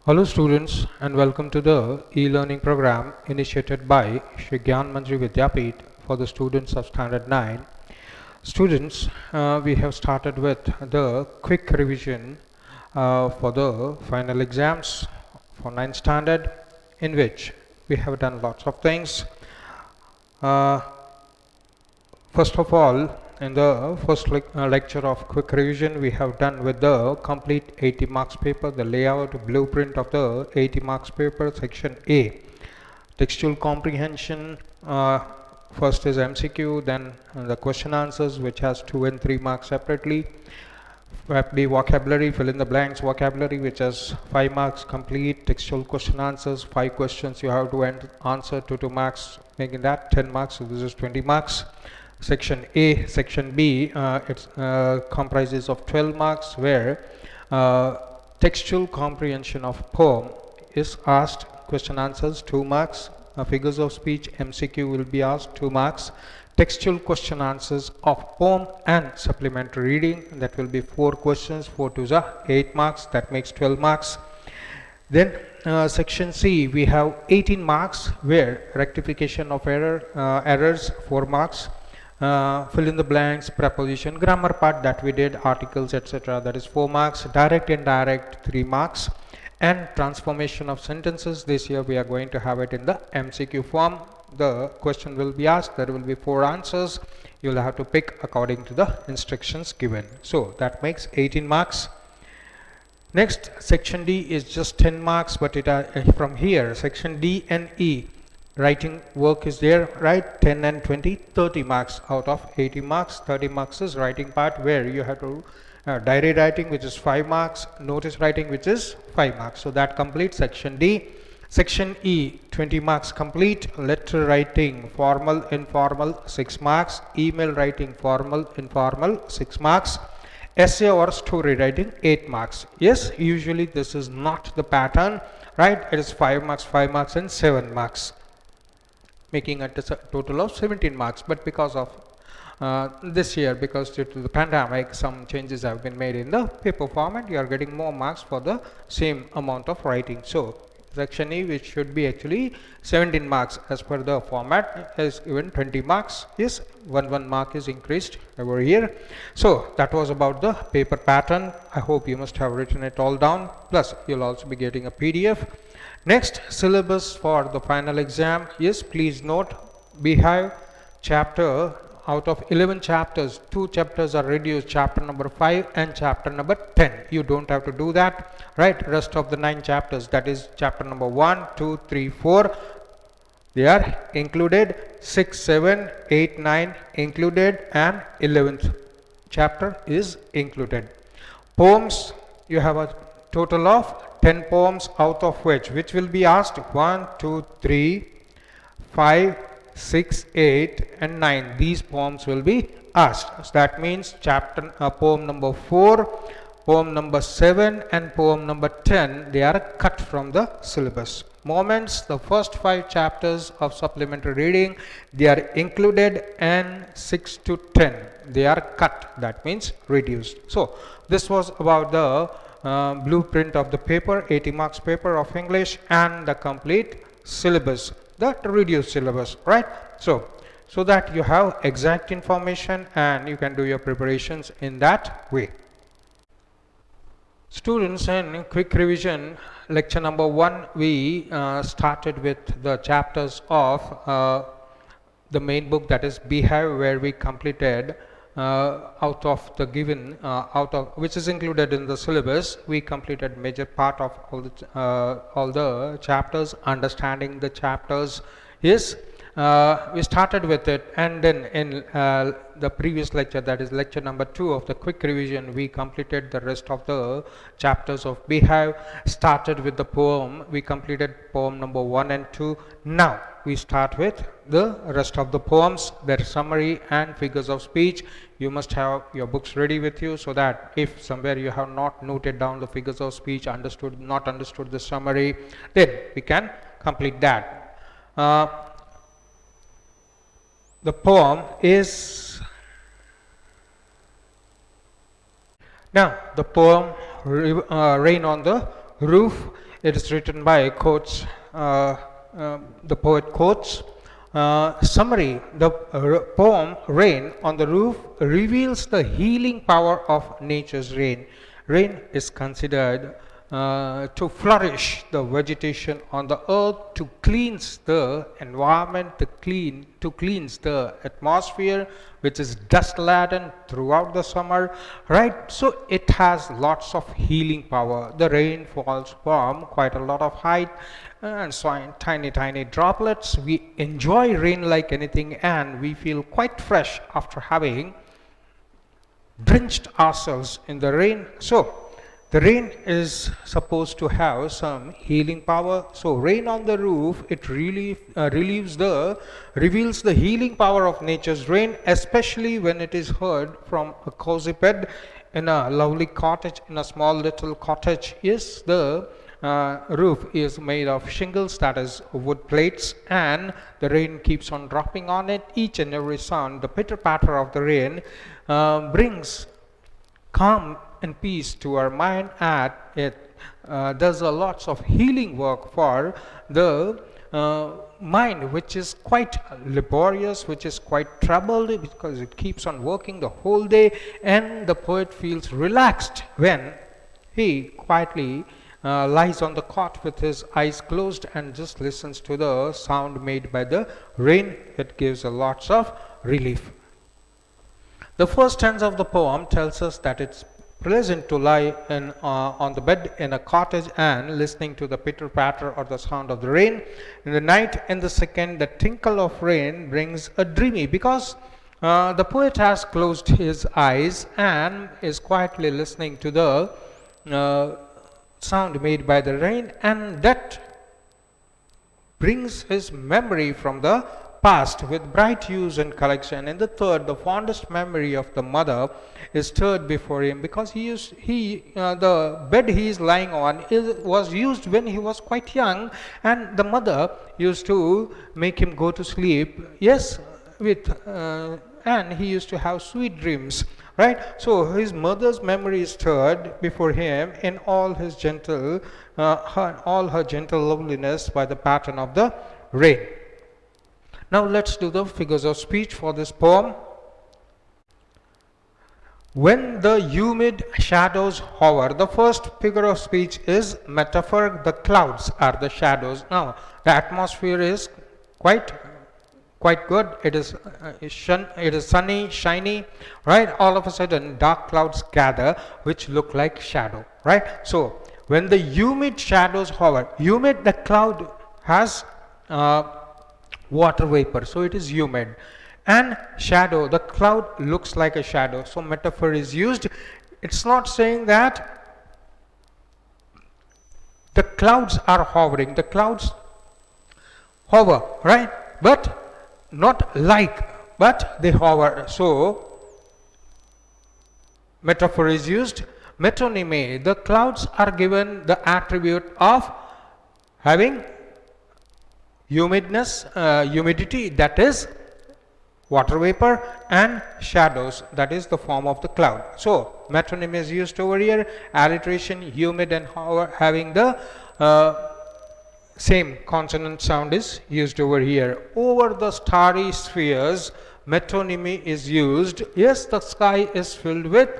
Hello students and welcome to the e-learning program initiated by Shri Gyanmanjari Vidyapith for the students of Standard 9. Students, we have started with the quick revision for the final exams for 9th standard, in which we have done lots of things. First of all, in the first lecture of quick revision, we have done with the complete 80 marks paper, the layout blueprint of the 80 marks paper, section A. Textual comprehension, first is MCQ, then the question answers, which has 2 and 3 marks separately. B vocabulary, fill in the blanks vocabulary, which has 5 marks complete. Textual question answers, 5 questions you have to answer, 2 marks, making that 10 marks. So this is 20 marks. Section A, section B, it comprises of 12 marks, where textual comprehension of poem is asked, question answers 2 marks, figures of speech MCQ will be asked 2 marks, textual question answers of poem and supplementary reading, that will be 4 questions, 4 twos are 8 marks, that makes 12 marks. Then section C, we have 18 marks, where rectification of errors 4 marks, fill in the blanks, preposition, grammar part that we did, articles, etc., that is 4 marks, direct and indirect 3 marks, and transformation of sentences. This year we are going to have it in the MCQ form. The question will be asked, there will be 4 answers, you will have to pick according to the instructions given. So that makes 18 marks. Next, section D is just 10 marks, but it from here, section D and E, writing work is there, right? 10 and 20, 30 marks out of 80 marks. 30 marks is writing part, where you have to diary writing, which is 5 marks, notice writing, which is 5 marks. So that completes section D. Section E, 20 marks complete. Letter writing, formal, informal, 6 marks. Email writing, formal, informal, 6 marks. Essay or story writing, 8 marks. Yes, usually this is not the pattern, right? It is 5 marks, and 7 marks, making a total of 17 marks. But because of this year, because due to the pandemic, some changes have been made in the paper format, you are getting more marks for the same amount of writing. So section E, which should be actually 17 marks as per the format, is even 20 marks. Yes, one mark is increased over here. So that was about the paper pattern. I hope you must have written it all down, plus you'll also be getting a PDF. Next, syllabus for the final exam. Yes, please note, Beehive chapter, out of 11 chapters, 2 chapters are reduced, chapter number 5 and chapter number 10. You don't have to do that, right? Rest of the 9 chapters, that is chapter number 1, 2, 3, 4, they are included. 6, 7, 8, 9 included, and 11th chapter is included. Poems, you have a total of 10 poems, out of which will be asked 1, 2, 3, 5, 6, 8 and 9. These poems will be asked. So that means chapter poem number 4, poem number 7 and poem number 10, they are cut from the syllabus. Moments, the first 5 chapters of supplementary reading, they are included, and 6 to 10 they are cut, that means reduced. So this was about the blueprint of the paper, 80 marks paper of English, and the complete syllabus, the reduced syllabus, right? So that you have exact information and you can do your preparations in that way. Students, in quick revision, lecture number 1, we started with the chapters of the main book, that is Beehive, where we completed out of the given, which is included in the syllabus, we completed major part of all the chapters, understanding the chapters. Yes, we started with it, and then in the previous lecture, that is lecture number 2 of the quick revision, we completed the rest of the chapters of Beehive. Started with the poem, we completed poem number 1 and 2. Now we start with the rest of the poems, their summary and figures of speech. You must have your books ready with you, so that if somewhere you have not noted down the figures of speech, not understood the summary, then we can complete that. The poem is, now the poem Rain on the roof. It is written by quotes, the poet quotes. Summary: the poem Rain on the Roof reveals the healing power of nature's rain. Rain is considered to flourish the vegetation on the earth, to cleanse the environment, to cleanse the atmosphere, which is dust laden throughout the summer, right? So it has lots of healing power. The rain falls from quite a lot of height, and so in tiny droplets. We enjoy rain like anything, and we feel quite fresh after having drenched ourselves in the rain. So the rain is supposed to have some healing power. So rain on the roof, it really reveals the healing power of nature's rain, especially when it is heard from a cozy bed in a lovely cottage, in a small little cottage. Yes, the roof is made of shingles, that is wood plates, and the rain keeps on dropping on it. Each and every sound, the pitter patter of the rain, brings calm and peace to our mind, and it does a lots of healing work for the mind, which is quite laborious, which is quite troubled, because it keeps on working the whole day, and the poet feels relaxed when he quietly lies on the cot with his eyes closed and just listens to the sound made by the rain. It gives a lots of relief. The first stanza of the poem tells us that it's pleasant to lie on the bed in a cottage and listening to the pitter patter or the sound of the rain in the night. In the second, the tinkle of rain brings a dreamy, because the poet has closed his eyes and is quietly listening to the sound made by the rain, and that brings his memory from the past with bright hues and collection. In the third, the fondest memory of the mother is stirred before him, because the bed he is lying on was used when he was quite young, and the mother used to make him go to sleep, yes, and he used to have sweet dreams, right? So his mother's memory is stirred before him in all his gentle, all her gentle loveliness by the pattern of the rain. Now let's do the figures of speech for this poem. When the humid shadows hover, the first figure of speech is metaphor. The clouds are the shadows. Now the atmosphere is quite good. It is sunny, shiny, right? All of a sudden dark clouds gather which look like shadow, right? So when the humid shadows hover, humid, the cloud has water vapor, so it is humid, and shadow, the cloud looks like a shadow, so metaphor is used. It's not saying that the clouds are hovering. The clouds hover, right? But not like, but they hover. So metaphor is used. Metonymy, the clouds are given the attribute of having humidity, that is water vapor, and shadows, that is the form of the cloud. So metonymy is used over here. Alliteration, humid and hover, having the same consonant sound, is used over here. Over the starry spheres, metonymy is used. Yes, the sky is filled with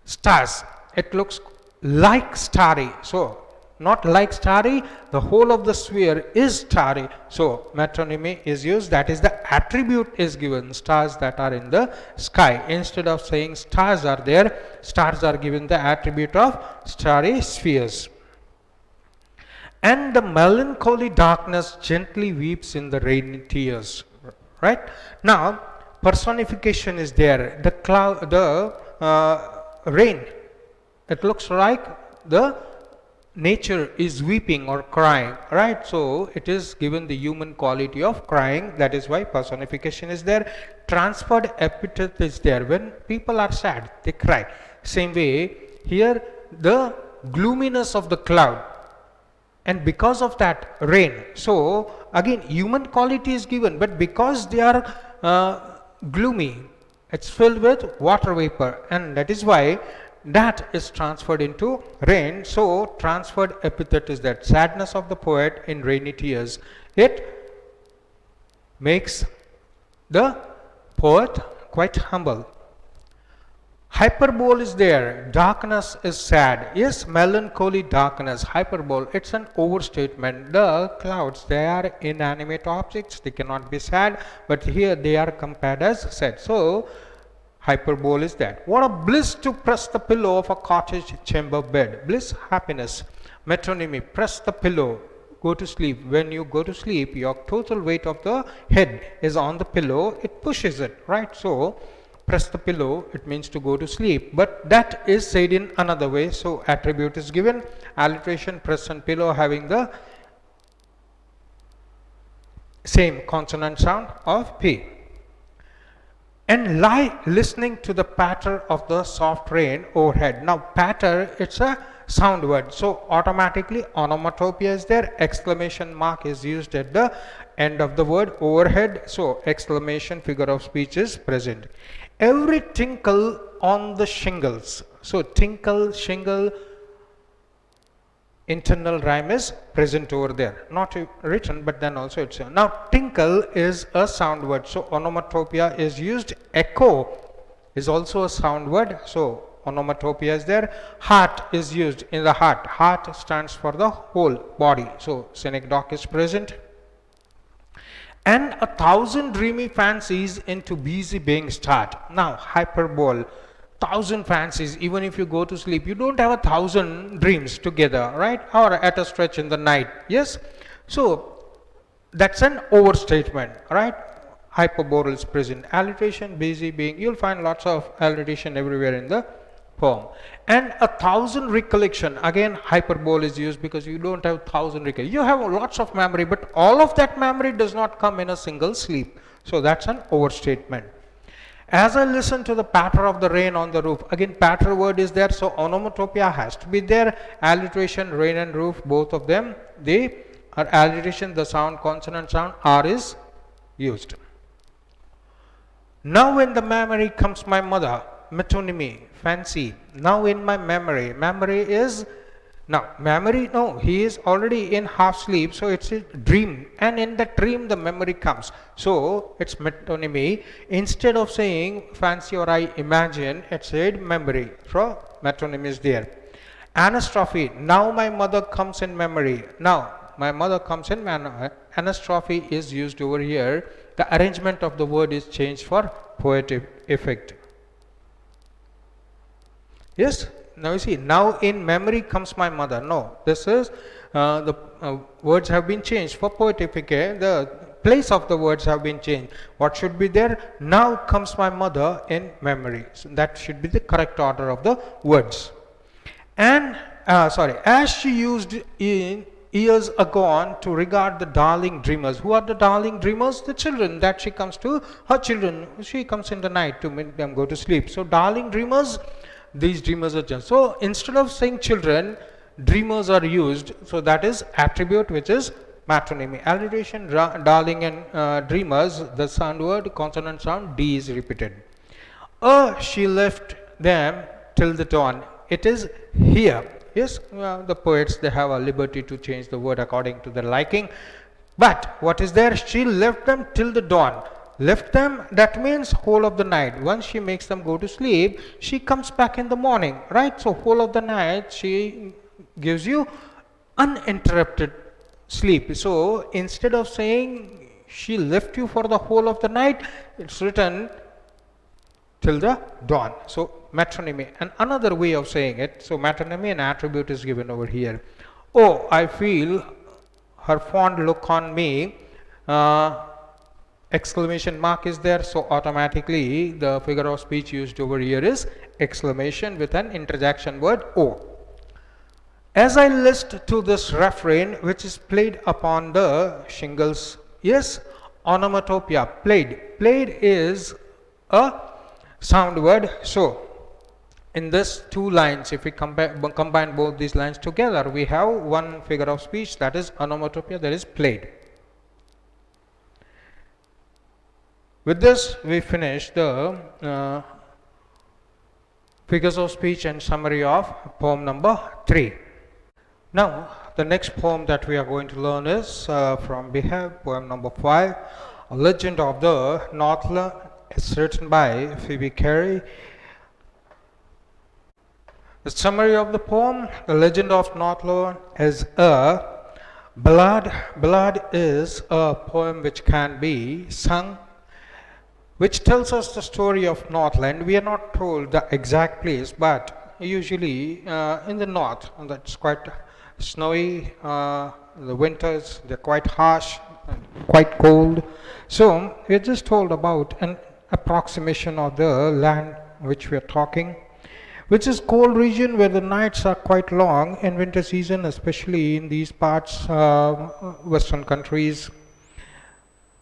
stars. It looks like starry, so not like starry, the whole of the sphere is starry, so metonymy is used. That is, the attribute is given, stars that are in the sky. Instead of saying stars are there, stars are given the attribute of starry spheres. And the melancholy darkness gently weeps in the rainy tears, right? Now personification is there. The cloud, the rain, it looks like the nature is weeping or crying, right? So it is given the human quality of crying. That is why personification is there. Transferred epithet is there. When people are sad, they cry. Same way here, the gloominess of the cloud, and because of that rain. So again human quality is given, but because they are gloomy, it's filled with water vapor, and that is why that is transferred into rain. So transferred epithet is that sadness of the poet in rainy tears. It makes the poet quite humble. Hyperbole is there. Darkness is sad. Yes, melancholy darkness. Hyperbole. It's an overstatement. The clouds, they are inanimate objects. They cannot be sad. But here they are compared as sad. So, hyperbole is that. What a bliss to press the pillow of a cottage chamber bed. Bliss, happiness. Metonymy. Press the pillow. Go to sleep. When you go to sleep, your total weight of the head is on the pillow. It pushes it, right? So, press the pillow, it means to go to sleep, but that is said in another way. So attribute is given, alliteration, press and pillow having the same consonant sound of P. And lie listening to the patter of the soft rain overhead. Now patter, it's a sound word, so automatically onomatopoeia is there, exclamation mark is used at the end of the word overhead, so exclamation figure of speech is present. Every tinkle on the shingles, so tinkle, shingle, internal rhyme is present over there, not written, but then also it's now tinkle is a sound word, so onomatopoeia is used. Echo is also a sound word, so onomatopoeia is there. Heart is used in the heart. Heart stands for the whole body, so synecdoche is present. And 1,000 dreamy fancies into busy being start. Now hyperbole, 1,000 fancies. Even if you go to sleep, you don't have 1,000 dreams together, right? Or at a stretch in the night. Yes, so that's an overstatement, right? Hyperbole is present. Alliteration, busy being, you'll find lots of alliteration everywhere in the poem. And 1,000 recollection, again hyperbole is used because you don't have 1,000 recollection. You have lots of memory, but all of that memory does not come in a single sleep. So that's an overstatement. As I listen to the patter of the rain on the roof, again patter word is there, so onomatopoeia has to be there. Alliteration, rain and roof, both of them, they are alliteration, the sound, consonant sound, R is used. Now in the memory comes my mother, metonymy, fancy. Now in my memory, memory is, now memory, no, he is already in half sleep, so it's a dream, and in that dream the memory comes, so it's metonymy. Instead of saying fancy or I imagine, it said memory, so metonymy is there. Anastrophe, now my mother comes in memory. Now my mother comes in memory. Anastrophe is used over here. The arrangement of the word is changed for poetic effect. Yes, now you see, now in memory comes my mother. No, this is the words have been changed for poetic effect. The place of the words have been changed. What should be there? Now comes my mother in memory. So that should be the correct order of the words. And as she used in years agone to regard the darling dreamers. Who are the darling dreamers? The children that she comes to, her children. She comes in the night to make them go to sleep. So darling dreamers, these dreamers are just. So instead of saying children, dreamers are used. So that is attribute, which is matronymy. Alliteration, darling and dreamers, the sound word, consonant sound, D is repeated. She left them till the dawn. It is here. Yes, the poets, they have a liberty to change the word according to their liking. But what is there? She left them till the dawn. Left them, that means whole of the night. Once she makes them go to sleep, she comes back in the morning, right? So whole of the night she gives you uninterrupted sleep. So instead of saying she left you for the whole of the night, it's written till the dawn. So matronymy, and another way of saying it, so matronymy and attribute is given over here. Oh, I feel her fond look on me, exclamation mark is there, so automatically the figure of speech used over here is exclamation with an interjection word O. As I list to this refrain which is played upon the shingles, yes, onomatopoeia, played. Played is a sound word. So in this two lines, if we combine both these lines together, we have one figure of speech, that is onomatopoeia, that is played. With this we finish the Figures of speech and summary of poem number 3. Now, the next poem that we are going to learn is from Beehive, poem number 5, A Legend of the Northland. It's written by Phoebe Carey. The summary of the poem: The Legend of Northland is a ballad. Ballad is a poem which can be sung, which tells us the story of Northland. We are not told the exact place, but usually in the north, and that's quite snowy. The winters, they're quite harsh, quite cold. So we're just told about an approximation of the land which we are talking, which is cold region where the nights are quite long in winter season, especially in these parts, western countries.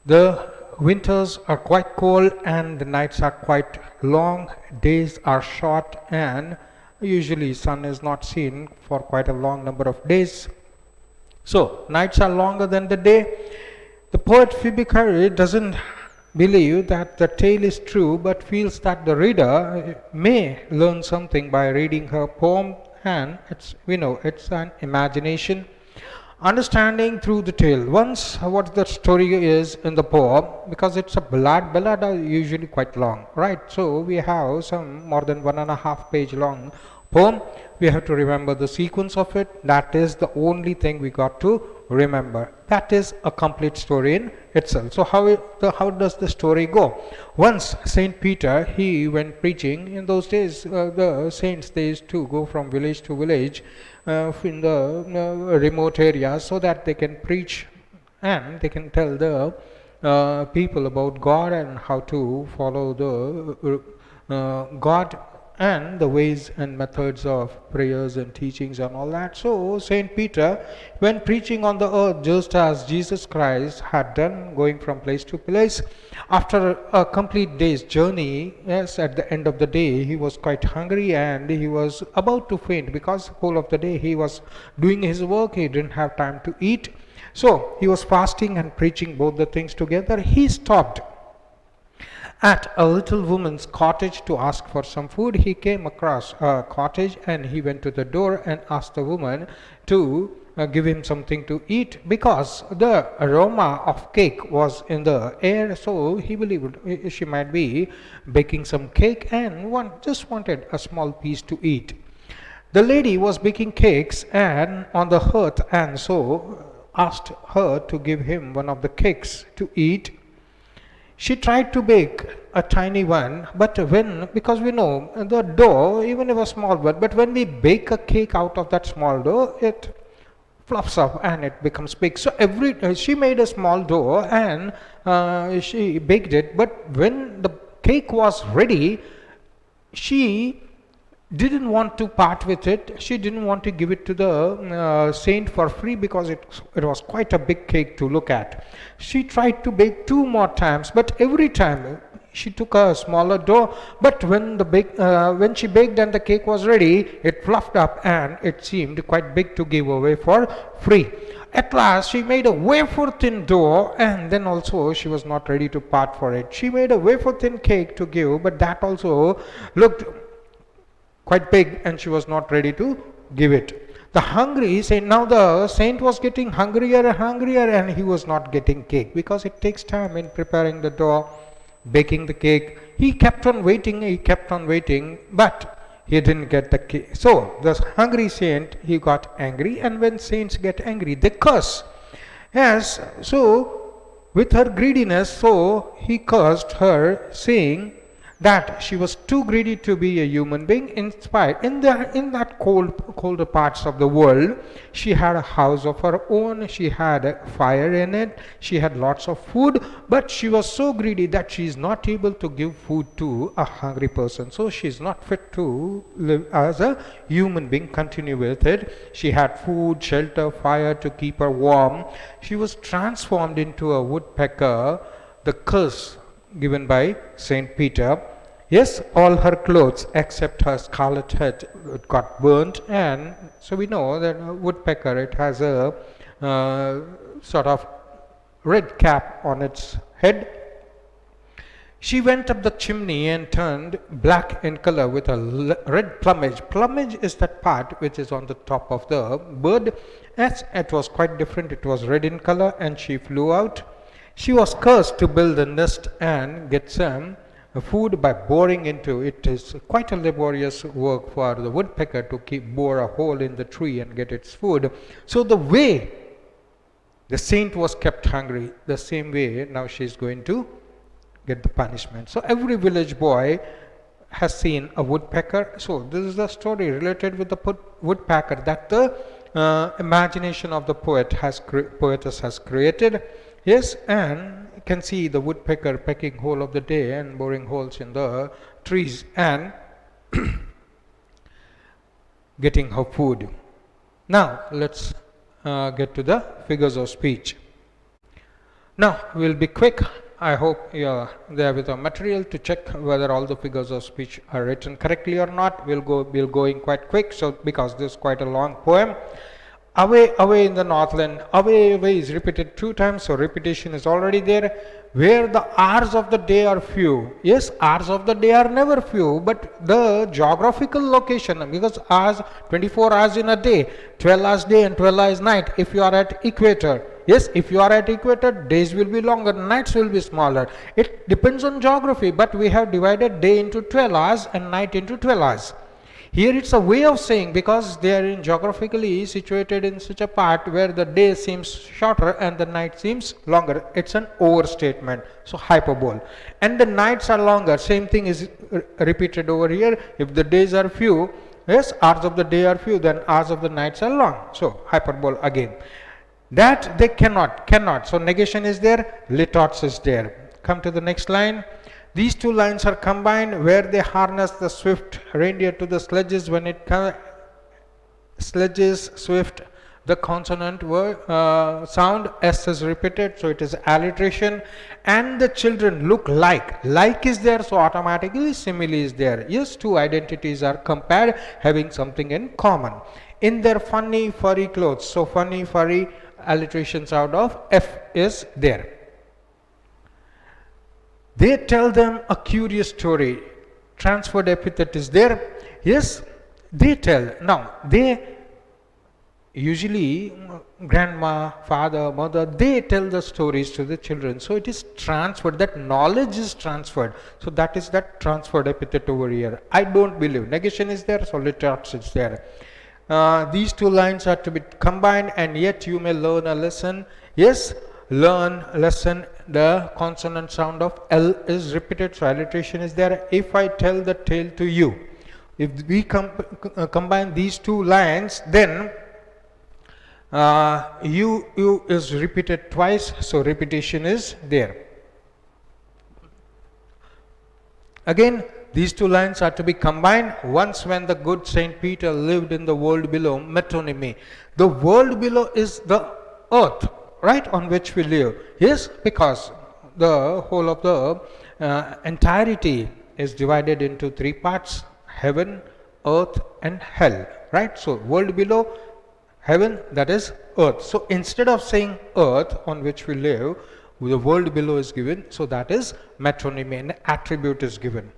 The winters are quite cold and the nights are quite long, days are short, and usually sun is not seen for quite a long number of days. So nights are longer than the day. The poet Phoebe Carey doesn't believe that the tale is true, but feels that the reader may learn something by reading her poem, and it's an imagination. Understanding through the tale. Once what the story is in the poem, because it's a ballad. Ballad are usually quite long, right? So we have some more than 1.5 page long poem. We have to remember the sequence of it. That is the only thing we got to remember. That is a complete story in itself. So how does the story go? Once Saint Peter, he went preaching. In those days, the saints, they used to go from village to village in the remote areas, so that they can preach and they can tell the people about God and how to follow the God and the ways and methods of prayers and teachings and all that. So Saint Peter went preaching on the earth just as Jesus Christ had done, going from place to place. After a complete day's journey, yes, at the end of the day, he was quite hungry and he was about to faint, because the whole of the day he was doing his work. He didn't have time to eat. So he was fasting and preaching both the things together. He stopped at a little woman's cottage to ask for some food. He came across a cottage and he went to the door and asked the woman to give him something to eat, because the aroma of cake was in the air. So he believed she might be baking some cake and just wanted a small piece to eat. The lady was baking cakes and on the hearth, and so asked her to give him one of the cakes to eat. She tried to bake a tiny one, but because we know the dough, even if a small one, but when we bake a cake out of that small dough, it fluffs up and it becomes big. So she made a small dough and she baked it, but when the cake was ready, she didn't want to part with it. She didn't want to give it to the saint for free, because it was quite a big cake to look at. She tried to bake 2 more times, but every time she took a smaller dough. But when she baked and the cake was ready, it fluffed up and it seemed quite big to give away for free. At last, she made a wafer thin dough, and then also she was not ready to part for it. She made a wafer thin cake to give, but that also looked quite big and she was not ready to give it. The hungry saint, now the saint was getting hungrier and hungrier, and he was not getting cake, because it takes time in preparing the dough, baking the cake. He kept on waiting, but he didn't get the cake. So the hungry saint, he got angry, and when saints get angry, they curse. Yes, so with her greediness, so he cursed her, saying that she was too greedy to be a human being. In that colder parts of the world, she had a house of her own, she had a fire in it, she had lots of food, but she was so greedy that she is not able to give food to a hungry person. So she is not fit to live as a human being, continue with it. She had food, shelter, fire to keep her warm. She was transformed into a woodpecker, the curse given by Saint Peter. Yes, all her clothes except her scarlet head got burnt, and so we know that a woodpecker, it has a sort of red cap on its head. She went up the chimney and turned black in color with a red plumage. Plumage is that part which is on the top of the bird. As it was quite different, it was red in color, and she flew out. She was cursed to build a nest and get some food by boring into it. Is quite a laborious work for the woodpecker to bore a hole in the tree and get its food. So the way the saint was kept hungry, the same way now she is going to get the punishment. So every village boy has seen a woodpecker. So this is the story related with the woodpecker that the imagination of the poetess has created. Yes, and you can see the woodpecker pecking whole of the day and boring holes in the trees and getting her food. Now let's get to the figures of speech. Now we'll be quick. I hope you are there with the material to check whether all the figures of speech are written correctly or not. We'll go in quite quick, so because this is quite a long poem. Away, away in the northland, away, away is repeated 2 times, so repetition is already there. Where the hours of the day are few. Yes, hours of the day are never few, but the geographical location, because hours, 24 hours in a day, 12 hours day and 12 hours night. If you are at equator, yes, if you are at equator, days will be longer, nights will be smaller. It depends on geography, but we have divided day into 12 hours and night into 12 hours. Here it's a way of saying, because they are geographically situated in such a part where the day seems shorter and the night seems longer. It's an overstatement, so hyperbole. And the nights are longer, same thing is repeated over here. If the days are few, yes, hours of the day are few, then hours of the nights are long. So hyperbole again. That they cannot. So negation is there, litorts is there. Come to the next line. These 2 lines are combined where they harness the swift reindeer to the sledges. When it sledges, swift, the consonant sound S is repeated, so it is alliteration. And the children look like is there, so automatically simile is there. Yes, 2 identities are compared having something in common. In their funny furry clothes, so funny furry alliteration sound of F is there. They tell them a curious story. Transferred epithet is there. Yes, they tell. Now, they usually, grandma, father, mother, they tell the stories to the children. So it is transferred. That knowledge is transferred. So that is that transferred epithet over here. I don't believe. Negation is there, so litorts is there. These 2 lines are to be combined, and yet you may learn a lesson. Yes, learn lesson. The consonant sound of L is repeated, so alliteration is there. If I tell the tale to you, if we combine these 2 lines, then you is repeated twice, so repetition is there. Again, these 2 lines are to be combined. Once when the good Saint Peter lived in the world below, metonymy. The world below is the earth, right, on which we live. Yes, because the whole of the entirety is divided into 3 parts: heaven, earth and hell, right? So world below, heaven, that is earth. So instead of saying earth on which we live, the world below is given, so that is metonymy, an attribute is given.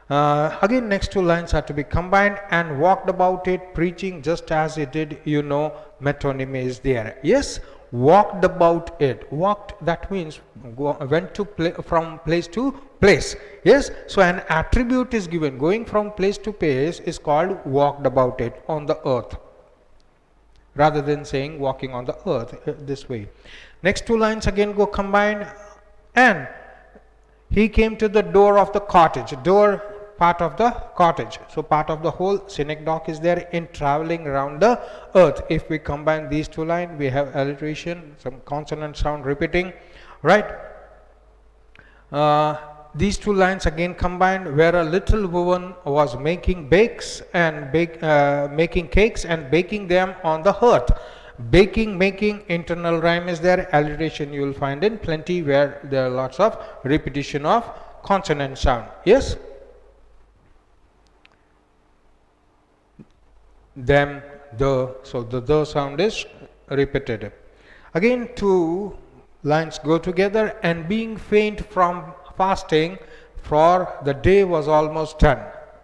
Again, next 2 lines are to be combined. And walked about it, preaching just as he did, metonymy is there. Yes, walked about it. Walked, that means went to from place to place. Yes, so an attribute is given. Going from place to place is called walked about it on the earth, rather than saying walking on the earth this way. Next 2 lines again go combined. And he came to the door of the cottage. Door, part of the cottage. So part of the whole synecdoche is there in traveling around the earth. If we combine these 2 lines, we have alliteration, some consonant sound repeating, right? These 2 lines again combined, where a little woman was making cakes and baking them on the hearth. Baking, making, internal rhyme is there. Alliteration you will find in plenty, where there are lots of repetition of consonant sound. Yes. Them, the, so the sound is repeated. Again 2 lines go together. And being faint from fasting, for the day was almost done.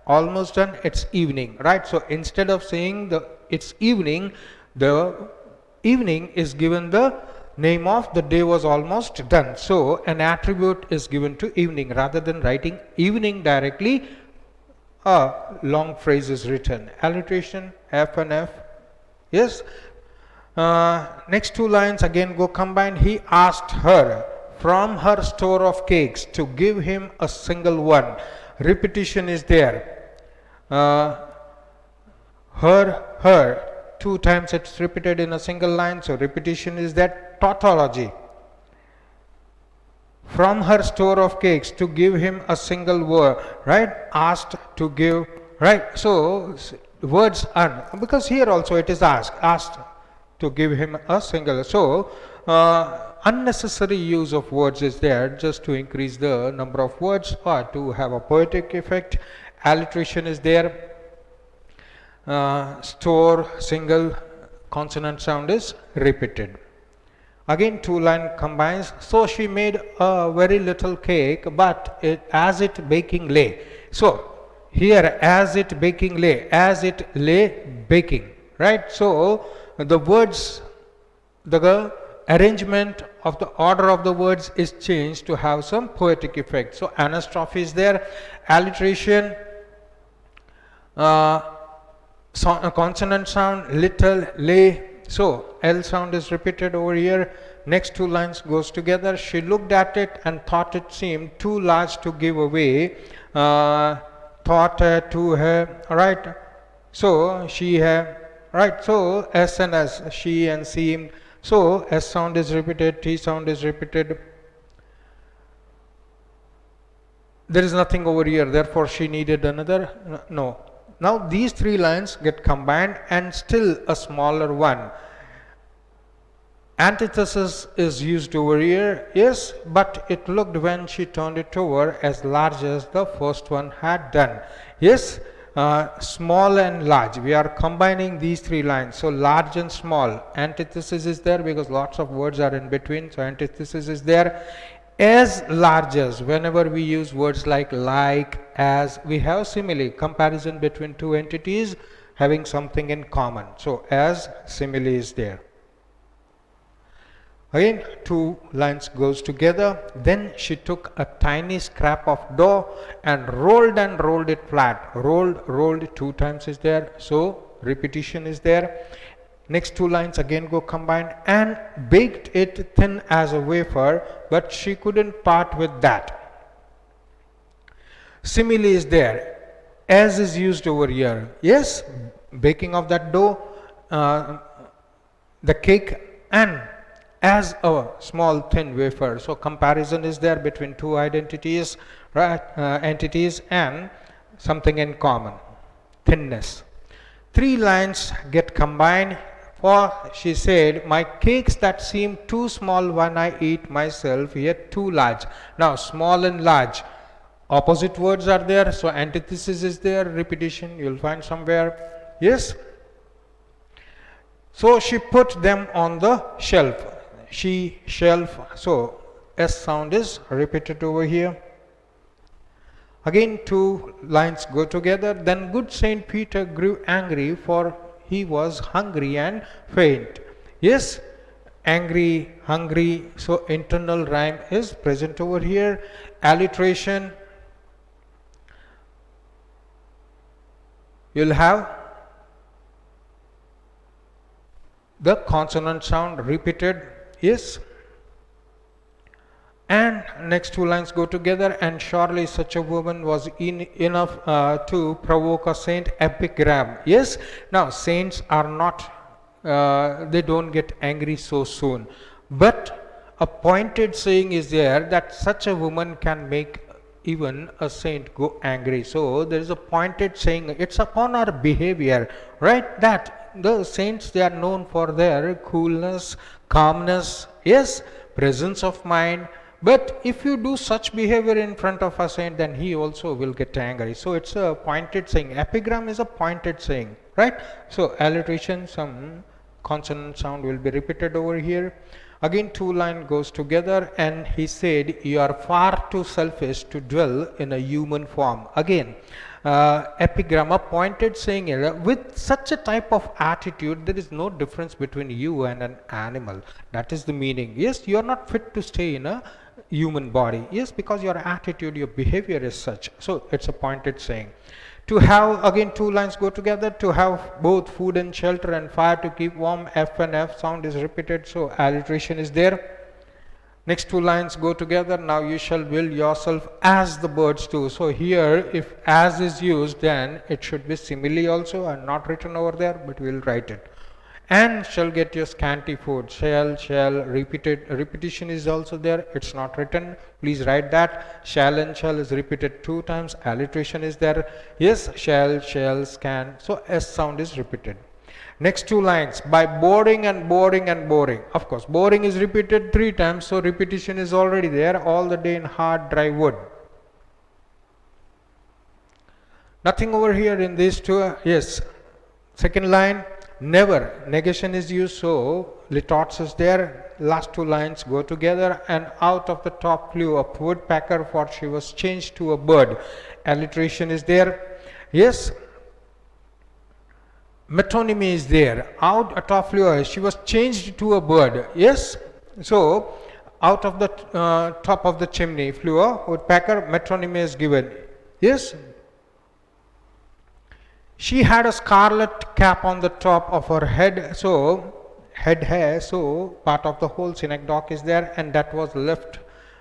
Almost done, it's evening, right? So instead of saying it's evening, the evening is given the name of the day was almost done. So an attribute is given to evening. Rather than writing evening directly, a long phrase is written. Alliteration, F and F. Yes. Next two lines again go combined. He asked her from her store of cakes to give him a single one. Repetition is there. Her, two times it's repeated in a single line, so repetition is that. Tautology. From her store of cakes to give him a single word, right? Asked to give, right? So words are, because here also it is asked to give him a single. So unnecessary use of words is there just to increase the number of words or to have a poetic effect. Alliteration is there. Store, single, consonant sound is repeated. Again two line combines. So she made a very little cake, but as it baking lay. So here as it baking lay, as it lay baking, right? So the words, the arrangement of the order of the words is changed to have some poetic effect. So anastrophe is there. Alliteration, consonant sound, little, lay. So L sound is repeated over here. Next two lines goes together. She looked at it and thought it seemed too large to give away. Thought to her, right? So she had, right? So S and S, she and seemed. So S sound is repeated, T sound is repeated. There is nothing over here, therefore she needed another. No. Now these three lines get combined and still a smaller one. Antithesis is used over here, yes, but it looked when she turned it over as large as the first one had done. Yes, small and large. We are combining these three lines. So large and small. Antithesis is there because lots of words are in between. So antithesis is there. As large as, whenever we use words like, as, we have simile, comparison between two entities having something in common. So as, simile is there. Again, two lines goes together. Then she took a tiny scrap of dough and rolled it flat. Rolled two times is there. So repetition is there. Next two lines again go combined, and baked it thin as a wafer, but she couldn't part with that. Simile is there. As is used over here. Yes, baking of that dough, the cake, and as a small thin wafer. So comparison is there between two identities, right? Entities and something in common. Thinness. Three lines get combined. For she said, my cakes that seem too small when I eat myself, yet too large. Now small and large, opposite words are there. So antithesis is there, repetition you'll find somewhere. Yes. So she put them on the shelf. She, shelf. So S sound is repeated over here. Again two lines go together. Then good Saint Peter grew angry, for he was hungry and faint. Yes, angry, hungry. So internal rhyme is present over here. Alliteration, you'll have the consonant sound repeated. Yes. And next two lines go together. And surely such a woman was enough to provoke a saint. Epigram. Yes. Now saints are not, they don't get angry so soon. But a pointed saying is there that such a woman can make even a saint go angry. So there is a pointed saying. It's upon our behavior, right? That the saints, they are known for their coolness, calmness, yes, presence of mind. But if you do such behavior in front of a saint, then he also will get angry. So it's a pointed saying. Epigram is a pointed saying, right? So alliteration, some consonant sound will be repeated over here. Again, two lines goes together, and he said, you are far too selfish to dwell in a human form. Again, epigram, a pointed saying here, with such a type of attitude, there is no difference between you and an animal. That is the meaning. Yes, you are not fit to stay in a human body. Yes, because your attitude, your behavior is such. So it's a pointed saying. To have, again two lines go together, to have both food and shelter and fire to keep warm, F and F sound is repeated, so alliteration is there. Next two lines go together, now you shall will yourself as the birds do. So here, if as is used, then it should be simile also, and not written over there, but we will write it. And shall get your scanty food. Shall, repeated, repetition is also there, it's not written, please write that. Shall and shall is repeated 2 times, alliteration is there. Yes, shall, scan, so S sound is repeated. Next two lines, by boring and boring and boring. Of course, boring is repeated 3 times, so repetition is already there. All the day in hard, dry wood. Nothing over here in these two. Yes. Second line, never. Negation is used, so litotes is there. Last two lines go together, and out of the top flew a woodpecker, for she was changed to a bird. Alliteration is there. Yes. Metonymy is there. Out atop flew, she was changed to a bird. Yes. So out of the top of the chimney flew a woodpecker. Metonymy is given. Yes. She had a scarlet cap on the top of her head. So head hair. So part of the whole synecdoche is there, and that was left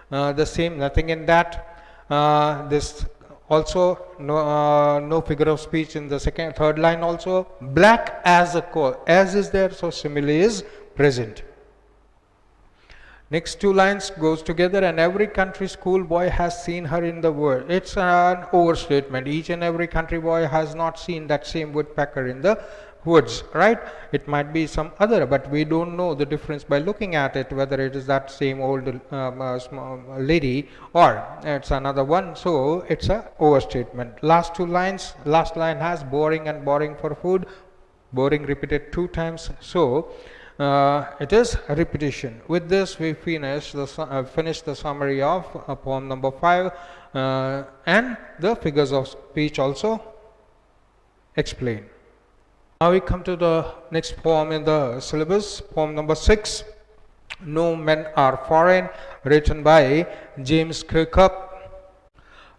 the same. Nothing in that. This. Also, no figure of speech in the third line also. Black as a coal. As is there, so simile is present. Next two lines goes together, and every country schoolboy has seen her in the world. It's an overstatement. Each and every country boy has not seen that same woodpecker in the woods, right? It might be some other, but we don't know the difference by looking at it, whether it is that same old lady or it's another one. So it's a overstatement. Last two lines, last line has boring and boring for food. Boring repeated 2 times, so it is a repetition. With this we finish the summary of poem number 5, and the figures of speech also explained. Now we come to the next poem in the syllabus, poem number 6, No Men Are Foreign, written by James Kirkup.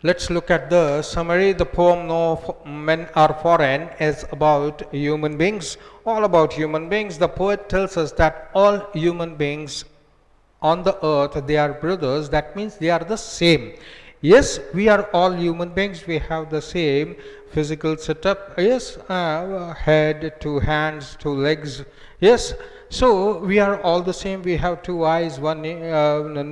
Let's look at the summary. The poem No Men Are Foreign is about human beings, all about human beings. The poet tells us that all human beings on the earth, they are brothers. That means they are the same. Yes, we are all human beings. We have the same physical setup. Yes, head, 2 hands, 2 legs. Yes, so we are all the same. We have 2 eyes, 1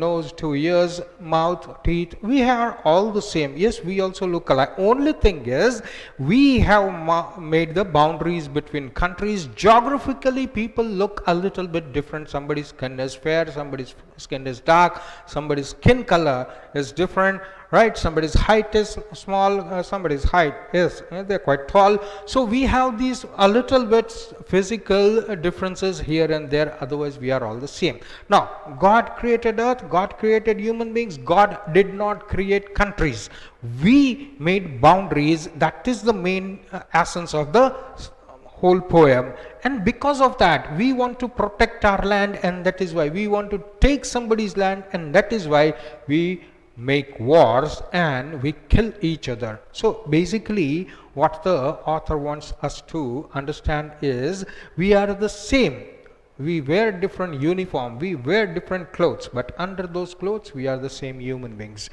nose, 2 ears, mouth, teeth. We are all the same. Yes, we also look alike. Only thing is, we have made the boundaries between countries. Geographically, people look a little bit different. Somebody's skin is fair, somebody's skin is dark, somebody's skin color is different, right? Somebody's height is small, somebody's height is, they're quite tall. So we have these a little bit physical differences here and there, otherwise we are all the same. Now, God created earth, God created human beings, God did not create countries. We made boundaries. That is the main essence of the whole poem, and because of that we want to protect our land, and that is why we want to take somebody's land, and that is why we make wars and we kill each other. So basically what the author wants us to understand is we are the same. We wear different uniform, we wear different clothes, but under those clothes we are the same human beings.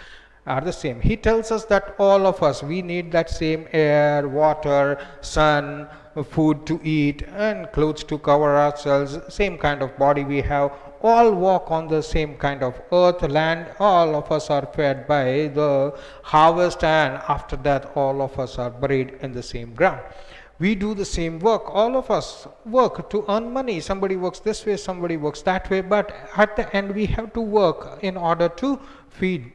Are the same. He tells us that all of us, we need that same air, water, sun, food to eat, and clothes to cover ourselves. Same kind of body we have. All walk on the same kind of earth, land. All of us are fed by the harvest, and after that all of us are buried in the same ground. We do the same work. All of us work to earn money. Somebody works this way, somebody works that way, but at the end we have to work in order to feed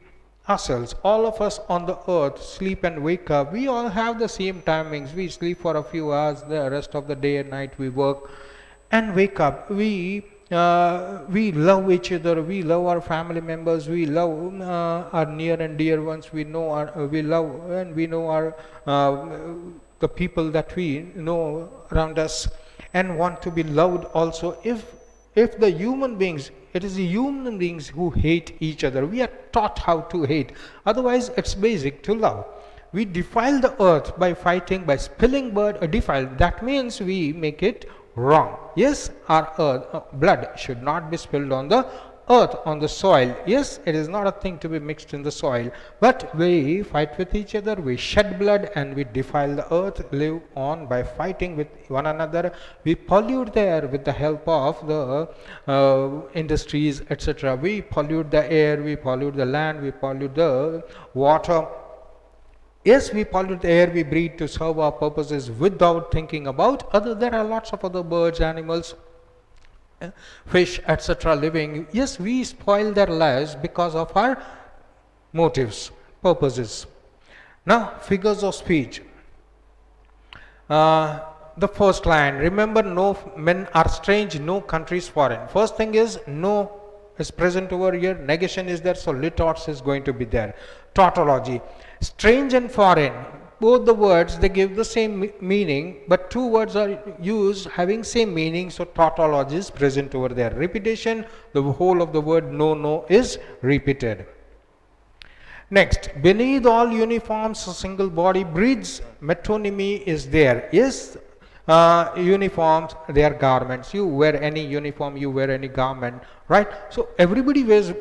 ourselves. All of us on the earth sleep and wake up. We all have the same timings. We sleep for a few hours, the rest of the day and night we work, and wake up. We love each other, we love our family members, we love our near and dear ones, we know we love and we know our the people that we know around us, and want to be loved also. If the human beings, it is the human beings who hate each other, we are taught how to hate, otherwise it's basic to love. We defile the earth by fighting, by spilling blood. Defile, that means we make it wrong. Yes, our blood should not be spilled on the earth, on the soil. Yes, it is not a thing to be mixed in the soil, but we fight with each other, we shed blood, and we defile the earth, live on by fighting with one another. We pollute the air with the help of the industries, etc. We pollute the air, we pollute the land, we pollute the water. Yes, we pollute the air we breathe to serve our purposes without thinking about other. There are lots of other birds, animals, fish, etc. living. Yes, we spoil their lives because of our motives, purposes. Now, figures of speech. The first line, remember, no men are strange, no country is foreign. First thing is, no is present over here, negation is there, so litos is going to be there. Tautology. Strange and foreign, both the words, they give the same meaning, but two words are used having same meaning, so tautology is present over there. Repetition, the whole of the word no is repeated. Next, beneath all uniforms, a single body breathes. Metonymy is there. Yes, uniforms, they are garments. You wear any uniform, you wear any garment, right? So everybody wears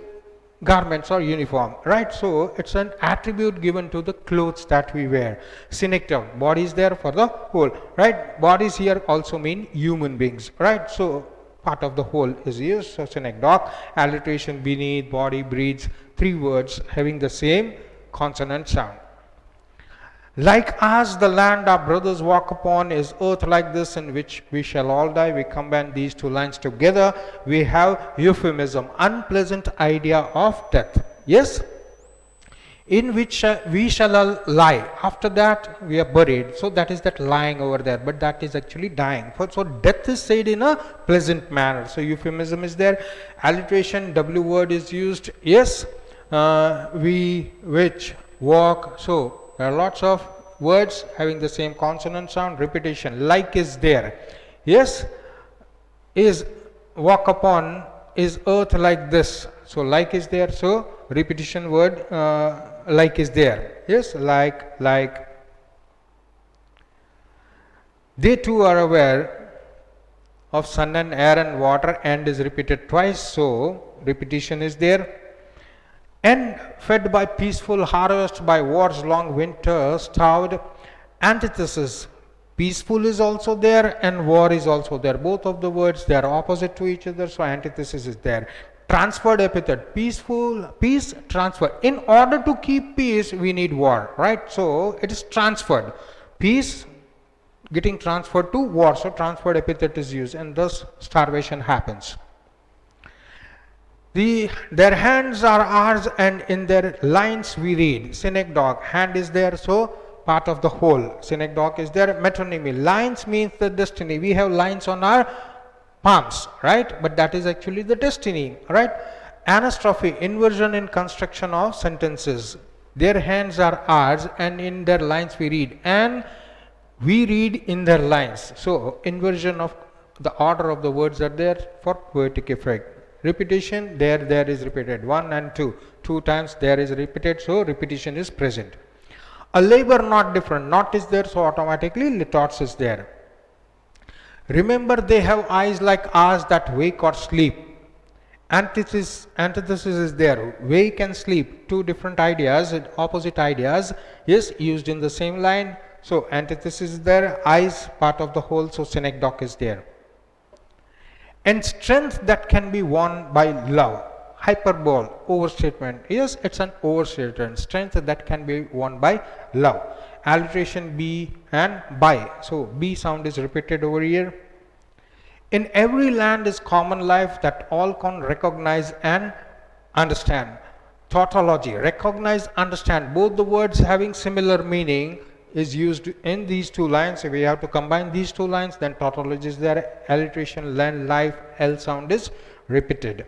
garments or uniform, right? So it's an attribute given to the clothes that we wear. Synecdoche, body is there for the whole, right? Bodies here also mean human beings, right? So part of the whole is used. So synecdoche. Alliteration, beneath, body, breathes, three words having the same consonant sound. Like as the land our brothers walk upon is earth like this in which we shall all die. We combine these two lines together. We have euphemism, unpleasant idea of death. Yes, in which we shall all lie. After that we are buried. So that is that lying over there, but that is actually dying. So death is said in a pleasant manner. So euphemism is there. Alliteration, W word is used. Yes, we, which, walk. So there are lots of words having the same consonant sound. Repetition, like is there. Yes, is, walk upon, is earth like this. So like is there. So repetition word, like is there. Yes, like. They too are aware of sun and air and water, and is repeated twice. So repetition is there. And fed by peaceful harvest, by war's long winter starved. Antithesis, peaceful is also there and war is also there. Both of the words, they are opposite to each other, so antithesis is there. Transferred epithet, peaceful, peace, transfer. In order to keep peace, we need war, right? So it is transferred. Peace getting transferred to war, so transferred epithet is used, and thus starvation happens. Their hands are ours, and in their lines we read. Synecdoche, hand is there, so part of the whole. Synecdoche is there. Metonymy, lines means the destiny. We have lines on our palms, right? But that is actually the destiny, right? Anastrophe, inversion in construction of sentences. Their hands are ours, and in their lines we read. And we read in their lines. So inversion of the order of the words are there for poetic effect. Repetition, there is repeated. 1 and 2. 2 times there is repeated, so repetition is present. A labor not different. Not is there, so automatically litos is there. Remember, they have eyes like ours that wake or sleep. Antithesis is there. Wake and sleep, two different ideas, opposite ideas, yes, used in the same line. So antithesis is there. Eyes, part of the whole, so synecdoche is there. And strength that can be won by love. Hyperbole, overstatement. Yes, it's an overstatement. Strength that can be won by love. Alliteration, be and by. So B sound is repeated over here. In every land is common life that all can recognize and understand. Tautology, recognize, understand. Both the words having similar meaning. is used in these two lines. If we have to combine these two lines, then tautology is there, alliteration, len, life, L sound is repeated.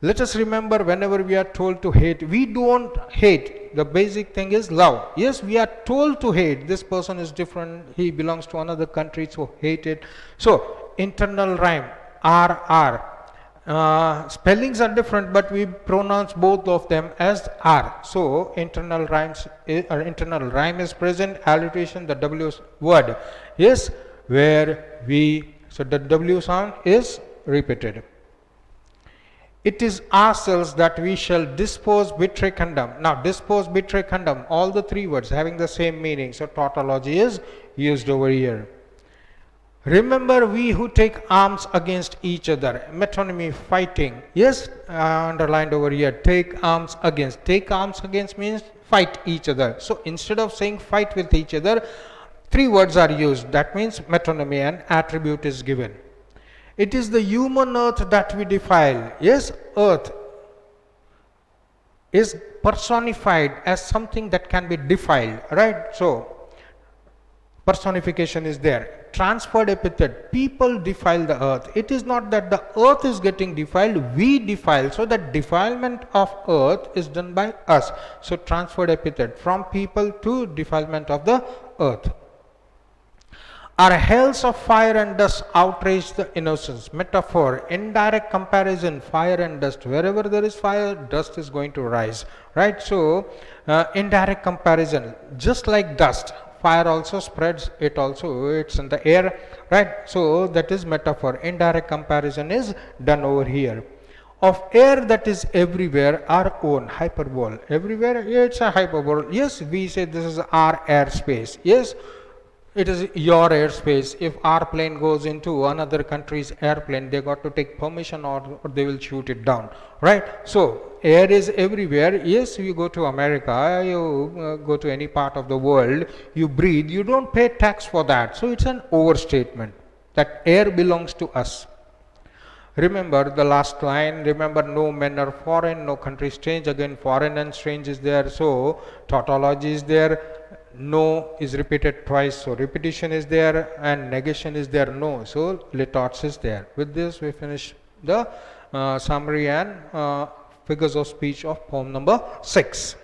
Let us remember, whenever we are told to hate, we don't hate. The basic thing is love. Yes, we are told to hate. This person is different. He belongs to another country, so hate it. So, internal rhyme, RR. Spellings are different, but we pronounce both of them as R. So, internal internal rhyme is present. Alliteration, the W word. Yes, where so the W sound is repeated. It is ourselves that we shall dispose, betray, condemn. Now, dispose, betray, condemn, all the three words having the same meaning. So, tautology is used over here. Remember, we who take arms against each other. Metonymy, fighting. Yes, underlined over here. Take arms against. Take arms against means fight each other. So, instead of saying fight with each other, three words are used. That means metonymy, and attribute is given. It is the human earth that we defile. Yes, earth is personified as something that can be defiled, right? So, personification is there. Transferred epithet, people defile the earth. It is not that the earth is getting defiled, we defile. So, the defilement of earth is done by us. So, transferred epithet, from people to defilement of the earth. Our hells of fire and dust outrage the innocence. Metaphor, indirect comparison, fire and dust. Wherever there is fire, dust is going to rise. Right? So, indirect comparison, just like dust, fire also spreads, it's in the air. Right? So, that is metaphor. Indirect comparison is done over here. Of air that is everywhere, our own, hyperbole. Everywhere, it's a hyperbole. Yes, we say this is our airspace. Yes. It is your airspace. If our plane goes into another country's airplane, they got to take permission, or they will shoot it down. Right? So, air is everywhere. Yes, you go to America, you go to any part of the world, you breathe, you don't pay tax for that. So, it's an overstatement that air belongs to us. Remember the last line, remember no men are foreign, no country strange. Again, foreign and strange is there. So, tautology is there. No is repeated twice, so repetition is there, and negation is there, no. So, litotes is there. With this, we finish the summary and figures of speech of poem number 6.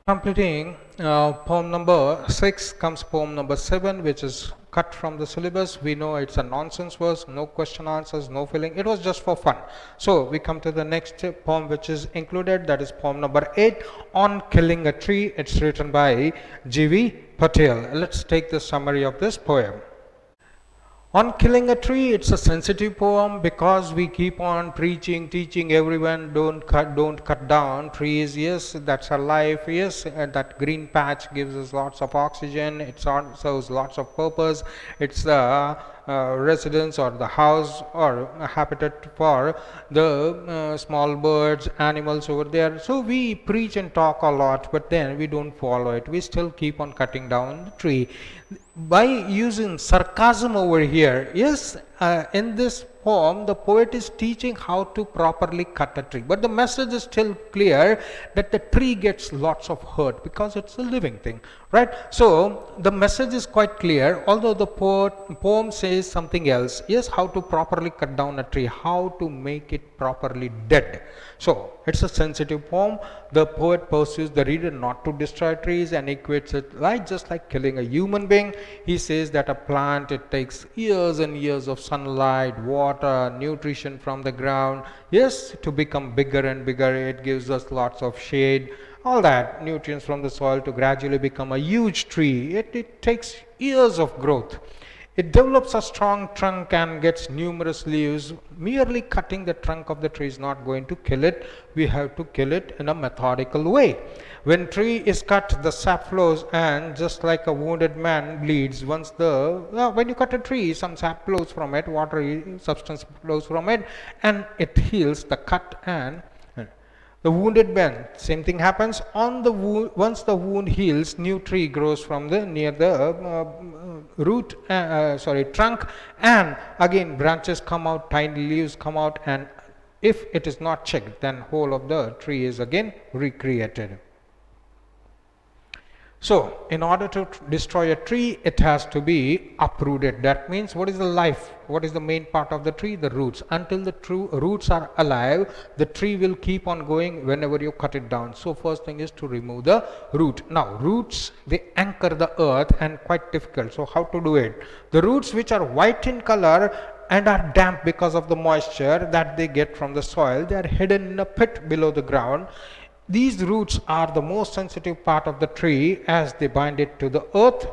Completing poem number 6 comes poem number 7, which is cut from the syllabus. We know it's a nonsense verse, no question answers, no filling. It was just for fun. So, we come to the next poem which is included, that is poem number 8, On Killing a Tree. It's written by G.V. Patel. Let's take the summary of this poem. On Killing a Tree, it's a sensitive poem because we keep on preaching, teaching everyone, don't cut down trees. Yes, that's our life. Yes, and that green patch gives us lots of oxygen. It serves lots of purpose. It's the residence or the house or a habitat for the small birds, animals over there. So we preach and talk a lot, but then we don't follow it. We still keep on cutting down the tree. By using sarcasm over here, yes, in this poem, the poet is teaching how to properly cut a tree. But the message is still clear that the tree gets lots of hurt because it's a living thing, right? So, the message is quite clear, although the poem says something else. Yes, how to properly cut down a tree, how to make it properly dead. So, it's a sensitive poem. The poet pursues the reader not to destroy trees and equates it just like killing a human being. He says that a plant, it takes years and years of sunlight, water, nutrition from the ground. Yes, to become bigger and bigger, it gives us lots of shade, all that, nutrients from the soil to gradually become a huge tree. It takes years of growth. It develops a strong trunk and gets numerous leaves. Merely cutting the trunk of the tree is not going to kill it. We have to kill it in a methodical way. When tree is cut, the sap flows, and just like a wounded man bleeds, when you cut a tree, some sap flows from it, watery substance flows from it, and it heals the cut and the wounded man. Same thing happens on the wound. Once the wound heals, new tree grows from near the trunk, and again branches come out, tiny leaves come out, and if it is not checked, then whole of the tree is again recreated. So, in order to destroy a tree, it has to be uprooted. That means, what is the life? What is the main part of the tree? The roots. Until the true roots are alive, the tree will keep on going whenever you cut it down. So, first thing is to remove the root. Now, roots, they anchor the earth and quite difficult. So, how to do it? The roots which are white in color and are damp because of the moisture that they get from the soil, they are hidden in a pit below the ground. These roots are the most sensitive part of the tree as they bind it to the earth.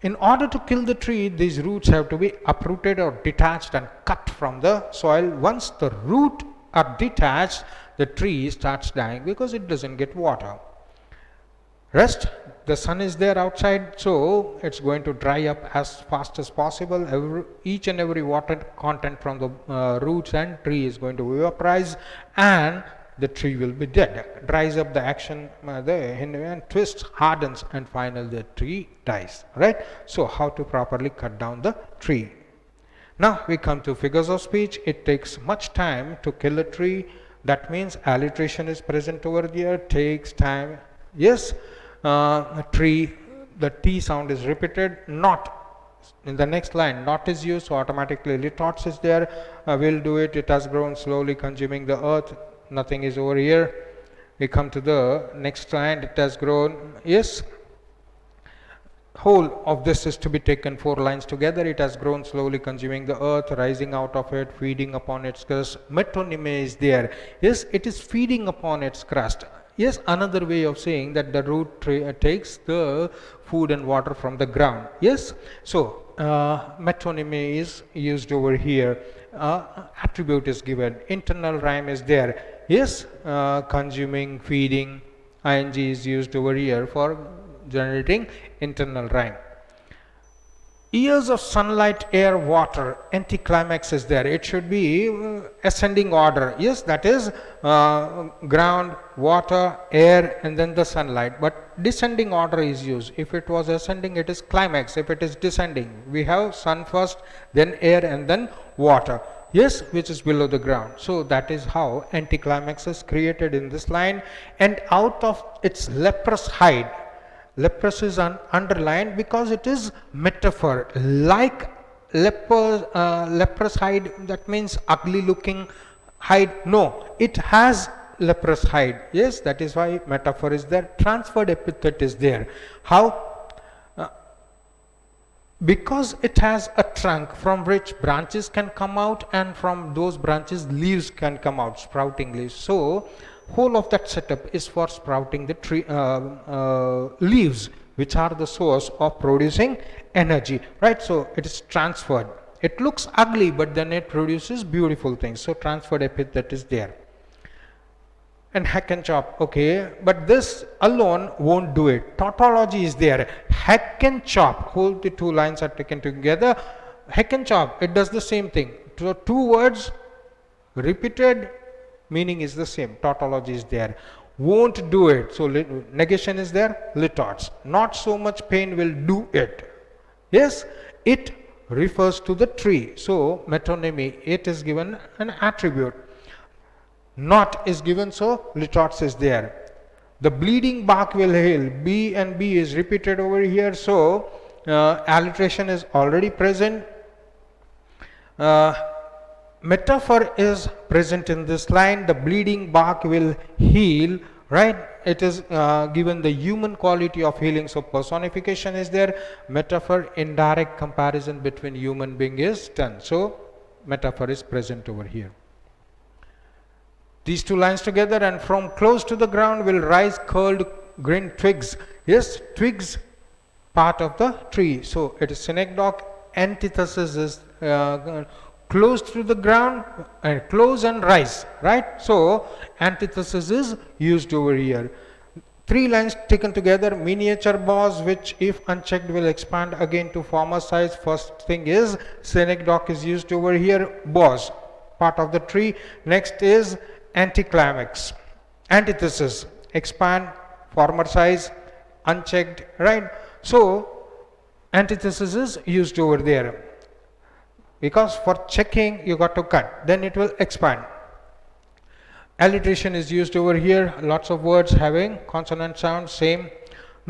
In order to kill the tree, these roots have to be uprooted or detached and cut from the soil. Once the roots are detached, the tree starts dying because it doesn't get water. Rest, the sun is there outside, so it's going to dry up as fast as possible. Each and every water content from the roots and tree is going to vaporize, and the tree will be dead. Dries up the action, and twists, hardens, and finally the tree dies. Right? So, how to properly cut down the tree? Now we come to figures of speech. It takes much time to kill a tree. That means alliteration is present over there. Takes time. Yes, a tree. The T sound is repeated. Not. In the next line, not is used, so automatically litots is there. Will do it. It has grown slowly, consuming the earth. Nothing is over here. We come to the next line. It has grown. Yes. Whole of this is to be taken 4 lines together. It has grown slowly, consuming the earth, rising out of it, feeding upon its crust. Metonymy is there. Yes, it is feeding upon its crust. Yes, another way of saying that the root tree takes the food and water from the ground. Yes, so metonymy is used over here. Attribute is given. Internal rhyme is there. Yes, consuming, feeding. Ing is used over here for generating internal rhyme. Years of sunlight, air, water. Anti-climax is there. It should be ascending order. Yes, that is ground, water, air, and then the sunlight. But descending order is used. If it was ascending, it is climax. If it is descending, we have sun first, then air, and then water. Yes, which is below the ground. So that is how anti-climax is created in this line. And out of its leprous hide, leprous is underlined because it is metaphor. Like leprous hide, that means ugly looking hide. No, it has leprous hide. Yes, that is why metaphor is there. Transferred epithet is there. How? Because it has a trunk from which branches can come out, and from those branches leaves can come out, sprouting leaves. So whole of that setup is for sprouting the tree leaves, which are the source of producing energy. Right? So it is transferred. It looks ugly, but then it produces beautiful things. So transferred epithet is there. And hack and chop, okay, but this alone won't do it. Tautology is there. Hack and chop, whole the 2 lines are taken together. Hack and chop, it does the same thing. So 2 words repeated, meaning is the same. Tautology is there. Won't do it. So negation is there. Litots. Not so much pain will do it. Yes, it refers to the tree. So metonymy, it is given an attribute. Not is given, so litots is there. The bleeding bark will heal. B and B is repeated over here, so alliteration is already present. Metaphor is present in this line. The bleeding bark will heal. Right? It is given the human quality of healing. So personification is there. Metaphor, indirect comparison between human being is done. So metaphor is present over here. These 2 lines together, and from close to the ground will rise curled green twigs. Yes, twigs part of the tree. So it is synecdoche. Antithesis is close to the ground, and close and rise. Right? So antithesis is used over here. 3 lines taken together. Miniature boss, which if unchecked will expand again to former size. First thing is synecdoche is used over here. Boss, part of the tree. Next is anti-climax. Antithesis, expand, former size, unchecked. Right? So antithesis is used over there, because for checking you got to cut, then it will expand. Alliteration is used over here. Lots of words having consonant sound, same.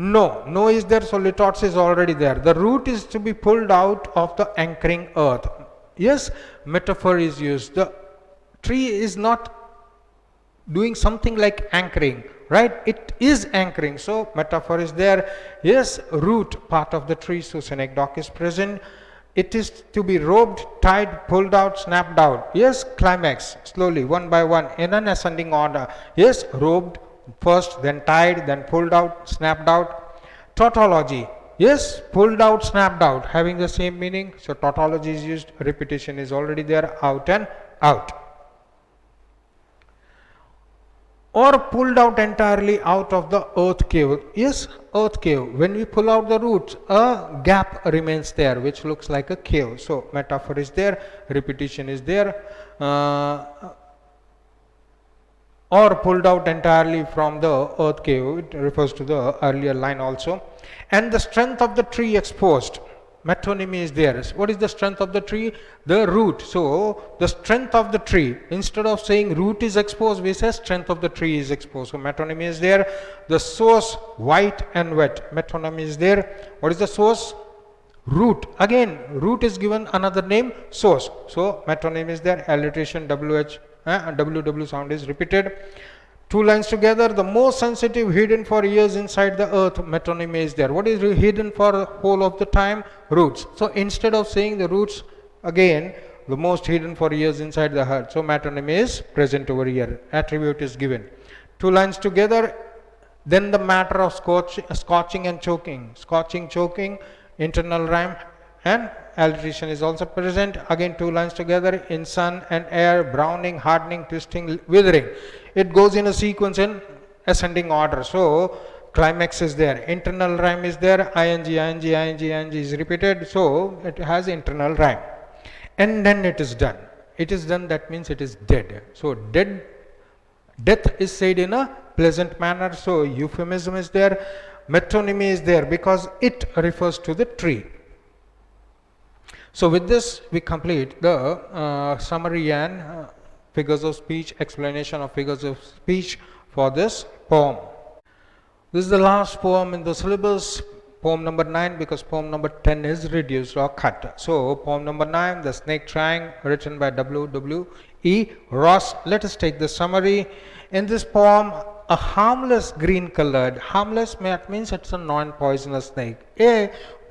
No is there, so litotes is already there. The root is to be pulled out of the anchoring earth. Yes, metaphor is used. The tree is not doing something like anchoring, right? It is anchoring, so metaphor is there. Yes, root part of the tree, so synecdoche is present. It is to be roped, tied, pulled out, snapped out. Yes, climax, slowly, one by one, in an ascending order. Yes, roped first, then tied, then pulled out, snapped out. Tautology, yes, pulled out, snapped out, having the same meaning. So tautology is used, repetition is already there, out and out. Or pulled out entirely out of the earth cave. Yes, earth cave. When we pull out the roots, a gap remains there which looks like a cave. So metaphor is there, repetition is there. Or pulled out entirely from the earth cave, it refers to the earlier line also. And the strength of the tree exposed, metonymy is there. What is the strength of the tree? The root. So the strength of the tree, instead of saying root is exposed, we say strength of the tree is exposed. So metonymy is there. The source, white and wet, metonymy is there. What is the source? Root. Again, root is given another name, source. So metonymy is there. Alliteration, WW sound is repeated. Two lines together, the most sensitive hidden for years inside the earth, metonymy is there. What is hidden for the whole of the time? Roots. So instead of saying the roots, again, the most hidden for years inside the earth. So metonymy is present over here. Attribute is given. Two lines together, then the matter of scorching and choking. Scorching, choking, internal rhyme, and alliteration is also present. Again, two lines together, in sun and air, browning, hardening, twisting, withering. It goes in a sequence in ascending order. So climax is there, internal rhyme is there, ing is repeated, so it has internal rhyme. And then it is done. It is done, that means it is dead. So death is said in a pleasant manner, so euphemism is there. Metonymy is there because it refers to the tree. So with this we complete the summary and figures of speech, explanation of figures of speech for this poem. This is the last poem in the syllabus, poem number 9, because poem number 10 is reduced or cut. So poem number 9, The Snake Trying, written by W.E. Ross. Let us take the summary. In this poem, a harmless green colored, harmless means it's a non-poisonous snake.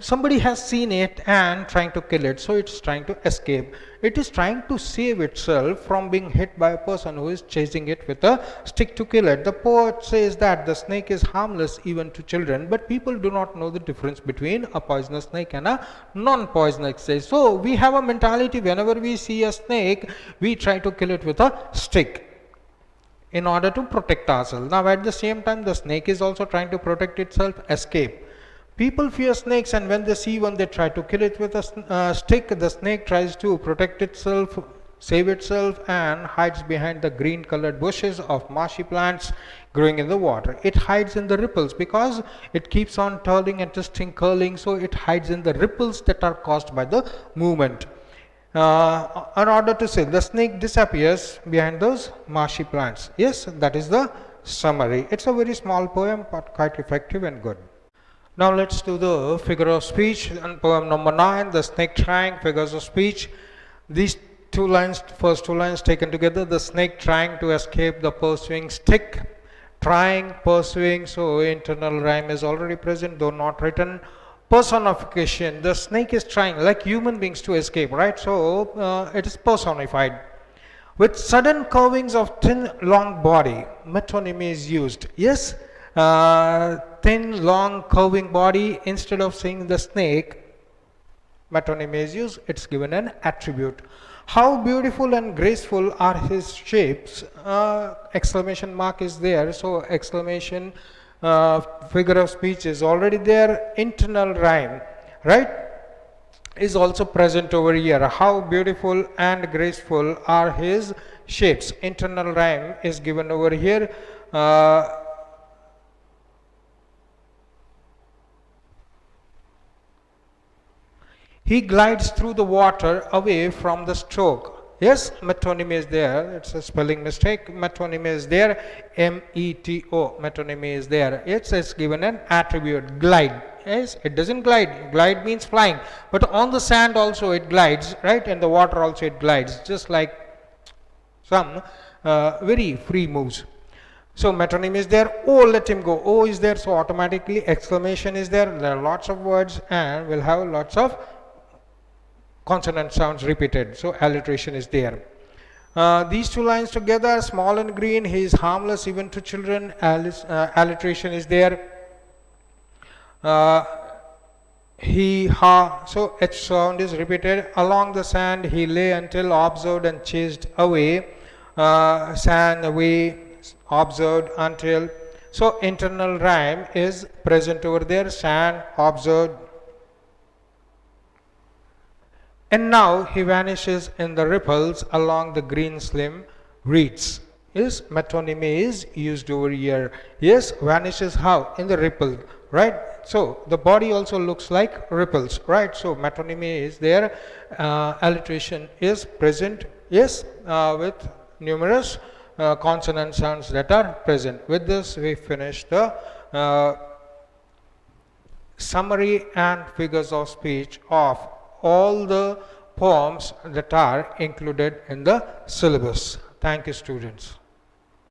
Somebody has seen it and trying to kill it, so it's trying to escape. It is trying to save itself from being hit by a person who is chasing it with a stick to kill it. The poet says that the snake is harmless even to children, but people do not know the difference between a poisonous snake and a non-poisonous snake. So we have a mentality, whenever we see a snake, we try to kill it with a stick in order to protect ourselves. Now at the same time, the snake is also trying to protect itself, escape. People fear snakes, and when they see one, they try to kill it with a stick. The snake tries to protect itself, save itself, and hides behind the green colored bushes of marshy plants growing in the water. It hides in the ripples because it keeps on turning and twisting, curling, so it hides in the ripples that are caused by the movement. In order to say, the snake disappears behind those marshy plants. Yes, that is the summary. It's a very small poem, but quite effective and good. Now let's do the figure of speech and poem number 9, The Snake Trying, figures of speech. These two lines, first two lines taken together, the snake trying to escape the pursuing stick, trying, pursuing, so internal rhyme is already present, though not written. Personification, the snake is trying like human beings to escape, right? So it is personified. With sudden curvings of thin long body, metonymy is used. Yes, thin long curving body, instead of saying the snake, metonymy is used, it's given an attribute. How beautiful and graceful are his shapes, exclamation mark is there, so exclamation figure of speech is already there. Internal rhyme, right, is also present over here. How beautiful and graceful are his shapes, internal rhyme is given over here. He glides through the water away from the stroke. Yes, metonymy is there. It's a spelling mistake. Metonymy is there. M-E-T-O. Metonymy is there. It's given an attribute. Glide. Yes, it doesn't glide. Glide means flying. But on the sand also it glides, right? In the water also it glides. Just like some very free moves. So metonymy is there. Oh, let him go. Oh is there. So automatically exclamation is there. There are lots of words and we'll have lots of consonant sounds repeated. So alliteration is there. These two lines together, small and green, he is harmless even to children. Alliteration is there. He, ha, so H sound is repeated. Along the sand he lay until observed and chased away. Sand away, observed until. So internal rhyme is present over there. Sand, observed. And now he vanishes in the ripples along the green slim reeds. Yes, metonymy is used over here. Yes, vanishes how? In the ripple, right? So the body also looks like ripples, right? So metonymy is there. Alliteration is present. Yes, with numerous consonant sounds that are present. With this, we finish the summary and figures of speech of all the poems that are included in the syllabus. Thank you, students.